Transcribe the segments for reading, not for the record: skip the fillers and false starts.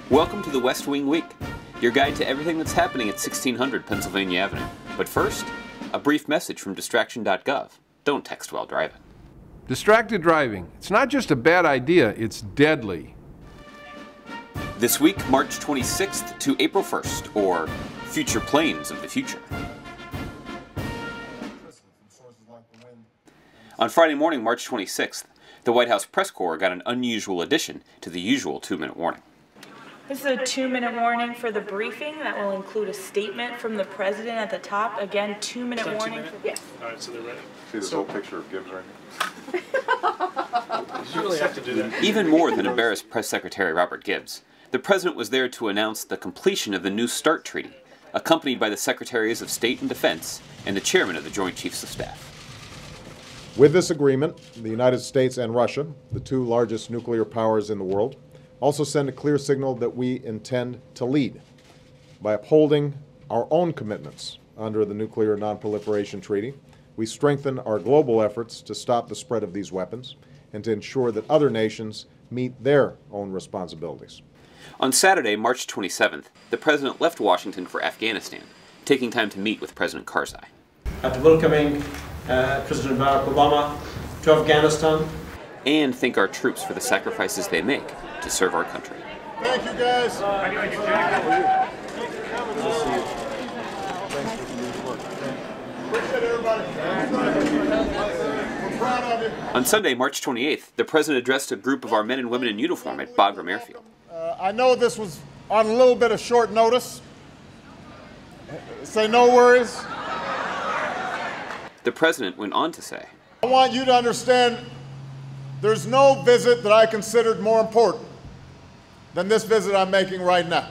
Welcome to the West Wing Week, your guide to everything that's happening at 1600 Pennsylvania Avenue. But first, a brief message from distraction.gov. Don't text while driving. Distracted driving. It's not just a bad idea, it's deadly. This week, March 26th to April 1st, or Future Planes of the Future. On Friday morning, March 26th, the White House press corps got an unusual addition to the usual 2-minute warning. This is a 2-minute warning for the briefing that will include a statement from the president at the top. Again, 2-minute warning. Yes. All right, so they're ready. See this old picture of Gibbs right here? You really have to do that. Even more than embarrassed Press Secretary Robert Gibbs, the president was there to announce the completion of the New START Treaty, accompanied by the Secretaries of State and Defense and the Chairman of the Joint Chiefs of Staff. With this agreement, the United States and Russia, the two largest nuclear powers in the world, also send a clear signal that we intend to lead by upholding our own commitments under the Nuclear Non-Proliferation Treaty. We strengthen our global efforts to stop the spread of these weapons and to ensure that other nations meet their own responsibilities. On Saturday, March 27th, the president left Washington for Afghanistan, taking time to meet with President Karzai. After welcoming President Barack Obama to Afghanistan, and thank our troops for the sacrifices they make to serve our country. Thank you, guys. Appreciate everybody. We're proud of you. On Sunday, March 28th, the president addressed a group of our men and women in uniform at Bagram Airfield. I know this was on a little bit of short notice. Say no worries. The president went on to say, I want you to understand there's no visit that I considered more important than this visit I'm making right now.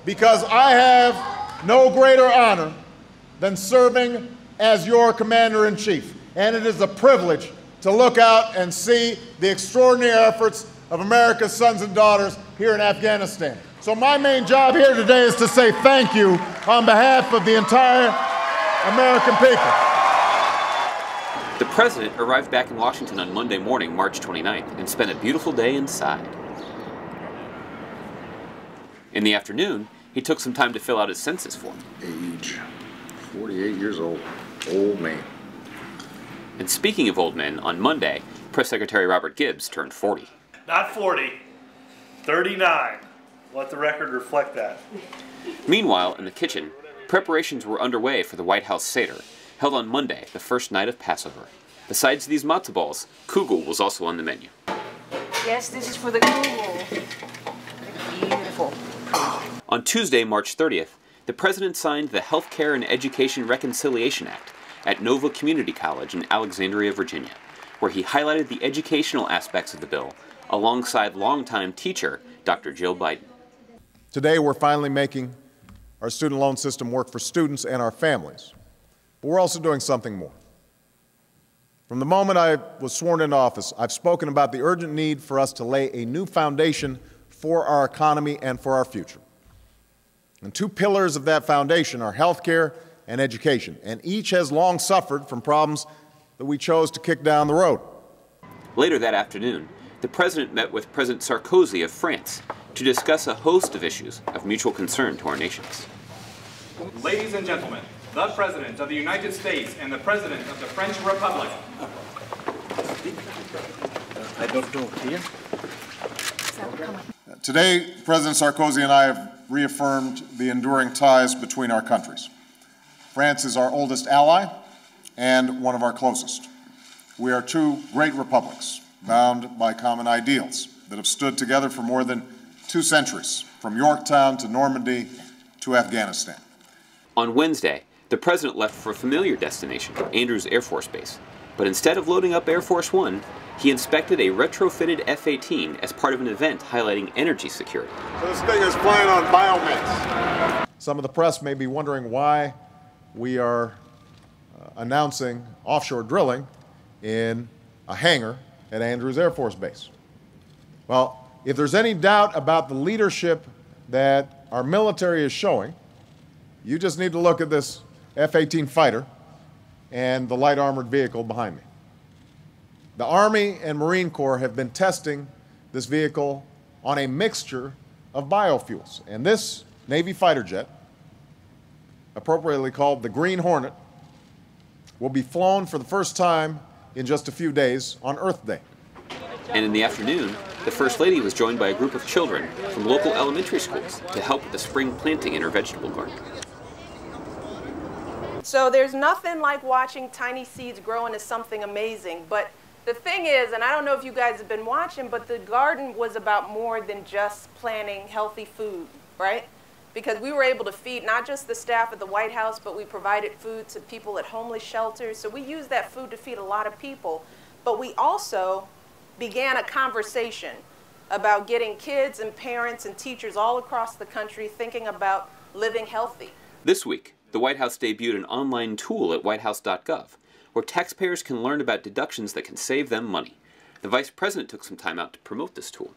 Because I have no greater honor than serving as your commander-in-chief. And it is a privilege to look out and see the extraordinary efforts of America's sons and daughters here in Afghanistan. So my main job here today is to say thank you on behalf of the entire American people. The president arrived back in Washington on Monday morning, March 29th, and spent a beautiful day inside. In the afternoon, he took some time to fill out his census form. Age, 48 years old, old man. And speaking of old men, on Monday, Press Secretary Robert Gibbs turned 40. Not 40, 39. Let the record reflect that. Meanwhile, in the kitchen, preparations were underway for the White House Seder, held on Monday, the first night of Passover. Besides these matzo balls, kugel was also on the menu. Yes, this is for the kugel. Beautiful. On Tuesday, March 30th, the president signed the Healthcare and Education Reconciliation Act at Nova Community College in Alexandria, Virginia, where he highlighted the educational aspects of the bill alongside longtime teacher Dr. Jill Biden. Today, we're finally making our student loan system work for students and our families. But we're also doing something more. From the moment I was sworn into office, I've spoken about the urgent need for us to lay a new foundation for our economy and for our future. And two pillars of that foundation are healthcare and education, and each has long suffered from problems that we chose to kick down the road. Later that afternoon, the president met with President Sarkozy of France to discuss a host of issues of mutual concern to our nations. Ladies and gentlemen, the President of the United States and the President of the French Republic. I don't know here. Today, President Sarkozy and I have reaffirmed the enduring ties between our countries. France is our oldest ally and one of our closest. We are two great republics, bound by common ideals that have stood together for more than 2 centuries, from Yorktown to Normandy to Afghanistan. On Wednesday, the president left for a familiar destination, Andrews Air Force Base. But instead of loading up Air Force One, he inspected a retrofitted F-18 as part of an event highlighting energy security. So this thing is flying on biomass. Some of the press may be wondering why we are announcing offshore drilling in a hangar at Andrews Air Force Base. Well, if there's any doubt about the leadership that our military is showing, you just need to look at this F-18 fighter and the light armored vehicle behind me. The Army and Marine Corps have been testing this vehicle on a mixture of biofuels. And this Navy fighter jet, appropriately called the Green Hornet, will be flown for the first time in just a few days on Earth Day. And in the afternoon, the First Lady was joined by a group of children from local elementary schools to help with the spring planting in her vegetable garden. So there's nothing like watching tiny seeds grow into something amazing. But the thing is, and I don't know if you guys have been watching, but the garden was about more than just planting healthy food, right? Because we were able to feed not just the staff at the White House, but we provided food to people at homeless shelters. So we used that food to feed a lot of people. But we also began a conversation about getting kids and parents and teachers all across the country thinking about living healthy. This week, the White House debuted an online tool at whitehouse.gov where taxpayers can learn about deductions that can save them money. The Vice President took some time out to promote this tool.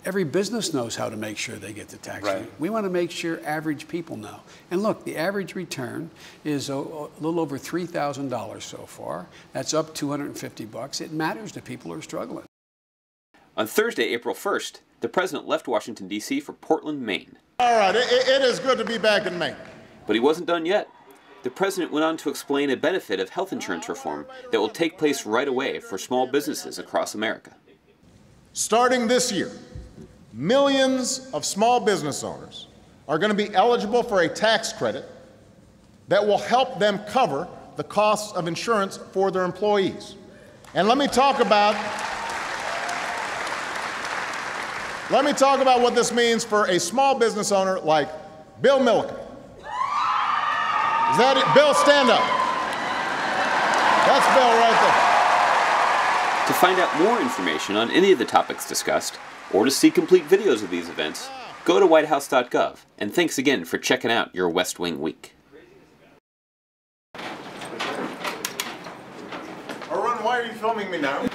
Every business knows how to make sure they get the tax rate. We want to make sure average people know. And look, the average return is a little over $3,000 so far. That's up $250. It matters to people who are struggling. On Thursday, April 1st, the President left Washington, D.C. for Portland, Maine. All right, it is good to be back in Maine. But he wasn't done yet. The President went on to explain a benefit of health insurance reform that will take place right away for small businesses across America. Starting this year, millions of small business owners are going to be eligible for a tax credit that will help them cover the costs of insurance for their employees. And let me talk about what this means for a small business owner like Bill Milliken. Is that it? Bill, stand up. That's Bill right there. To find out more information on any of the topics discussed, or to see complete videos of these events, go to whitehouse.gov. And thanks again for checking out your West Wing Week. Arun, why are you filming me now?